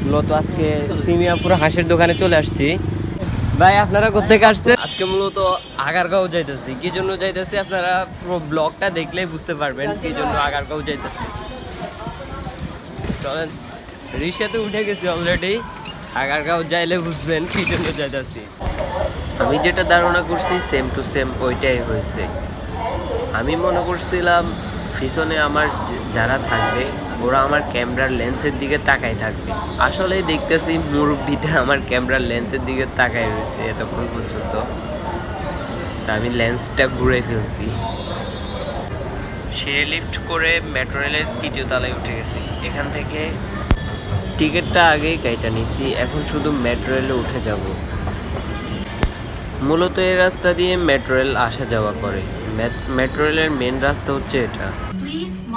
মূলত আজকে সিমিয়াপুর হাঁসের দোকানে চলে আসছি। ভাই আপনারা কোথেকে আসছেন? আজকে মূলত আগারগাঁও যাইতেছি। কি জন্য যাইতেছি আপনারা পুরো ব্লগটা দেখলেই বুঝতে পারবেন কি জন্য আগারগাঁও যাইতেছি। চলেন, রিক্সাতে উঠে গেছি অলরেডি। আগারগাঁও যাইলে বুঝবেন কি জন্য যাইতেছি। আমি যেটা ধারণা করছি সেম টু সেম ওইটাই হয়েছে। আমি মনে করছিলাম পিছনে আমার যারা থাকবে ওরা আমার ক্যামেরার লেন্সের দিকে তাকাই থাকবে। আসলে দেখতেছি মুরব্বিটা আমার ক্যামেরার লেন্সের দিকে তাকাই রয়েছে এতক্ষণ পর্যন্ত। তা আমি লেন্সটা ঘুরে ফেলছি। সিঁড়ি লিফট করে মেট্রো রেলের 3য় তলায় উঠে গেছি। এখান থেকে টিকিটটা আগেই কাইটা নিছি, এখন শুধু মেট্রো রেলে উঠে যাব। মূলত এই রাস্তা দিয়ে মেট্রো রেল আসা যাওয়া করে। মেট্রো রেলের মেন রাস্তা হচ্ছে এটা।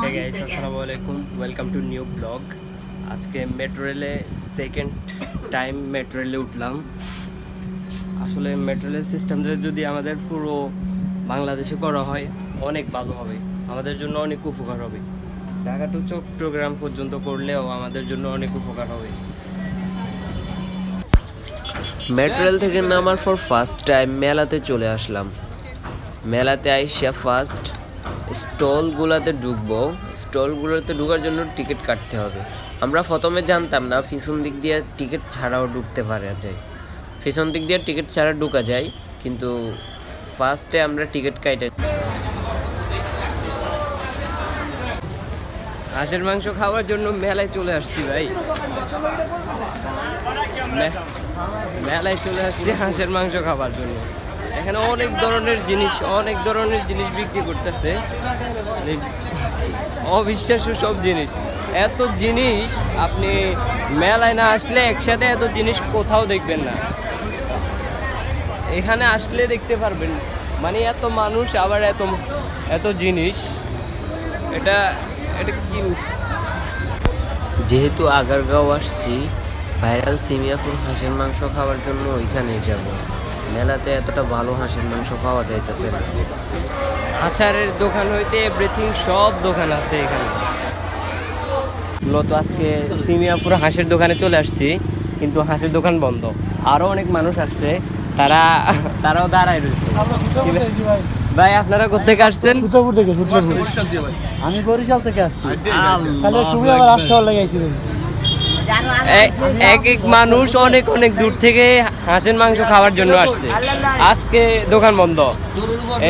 Hey guys, আসসালামু আলাইকুম, ওয়েলকাম টু নিউ ব্লগ। আজকে মেট্রো রেলে সেকেন্ড টাইম মেট্রো রেলে উঠলাম। আসলে মেট্রো রেল সিস্টেমটা যদি আমাদের পুরো বাংলাদেশে করা হয় অনেক ভালো হবে, আমাদের জন্য অনেক উপকার হবে। ঢাকা টু চট্টগ্রাম পর্যন্ত করলেও আমাদের জন্য অনেক উপকার হবে। মেট্রো রেল থেকে নামার পর ফার্স্ট টাইম মেলাতে চলে আসলাম। মেলাতে আইসা ফার্স্ট স্টলগুলোতে ঢুকবো। স্টলগুলোতে ঢোকার জন্য টিকিট কাটতে হবে। আমরা প্রথমে জানতাম না পিছন দিক দিয়ে টিকিট ছাড়াও ঢুকতে পারা যায়। পিছন দিক দিয়ে টিকিট ছাড়া ঢোকা যায়, কিন্তু ফার্স্টে আমরা টিকিট কাটে। হাঁসের মাংস খাওয়ার জন্য মেলায় চলে আসছি ভাই। মেলায় চলে আসছি হাঁসের মাংস খাওয়ার জন্য। এখানে অনেক ধরনের জিনিস বিক্রি করতেছে, অবিশ্বাস্য সব জিনিস। এত জিনিস আপনি মেলায় না আসলে একসাথে এত জিনিস কোথাও দেখবেন না। এখানে আসলে দেখতে পারবেন, মানে এত মানুষ আবার এত জিনিস। এটা কি, যেহেতু আগারগাঁও আসছি, ভাইরাল সিমিয়াপুর হাঁসের মাংস খাওয়ার জন্য ওইখানে যাব। মেলাতে এতটা ভালো হাঁসের মাংস পাওয়া যাইতেছে না। আচারের দোকান হইতে এভরিথিং সব দোকান আছে এখানে। মূলত আজকে সিমিয়াপুর হাঁসের দোকানে চলে আসছি, কিন্তু হাঁসের দোকান বন্ধ। আরও অনেক মানুষ আসছে, তারাও দাঁড়ায় রয়েছে। ভাই আপনারা কোথেকে আসছেন? আমি বরিশাল থেকে আসছি। এক এক মানুষ অনেক দূর থেকে হাঁসের মাংস খাওয়ার জন্য আসছে। আজকে দোকান বন্ধ।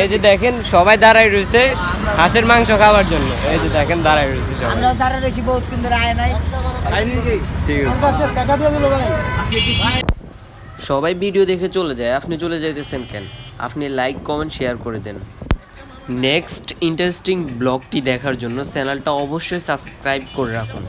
এই যে দেখেন সবাই দাঁড়ায় রয়েছে হাঁসের মাংস খাওয়ার জন্য। এই যে দেখেন দাঁড়ায় রয়েছে সবাই। সবাই ভিডিও দেখে চলে যায়, আপনি চলে যাইতেছেন কেন? আপনি লাইক কমেন্ট শেয়ার করে দেন। নেক্সট ইন্টারেস্টিং ব্লগটি দেখার জন্য চ্যানেলটা অবশ্যই সাবস্ক্রাইব করে রাখুন।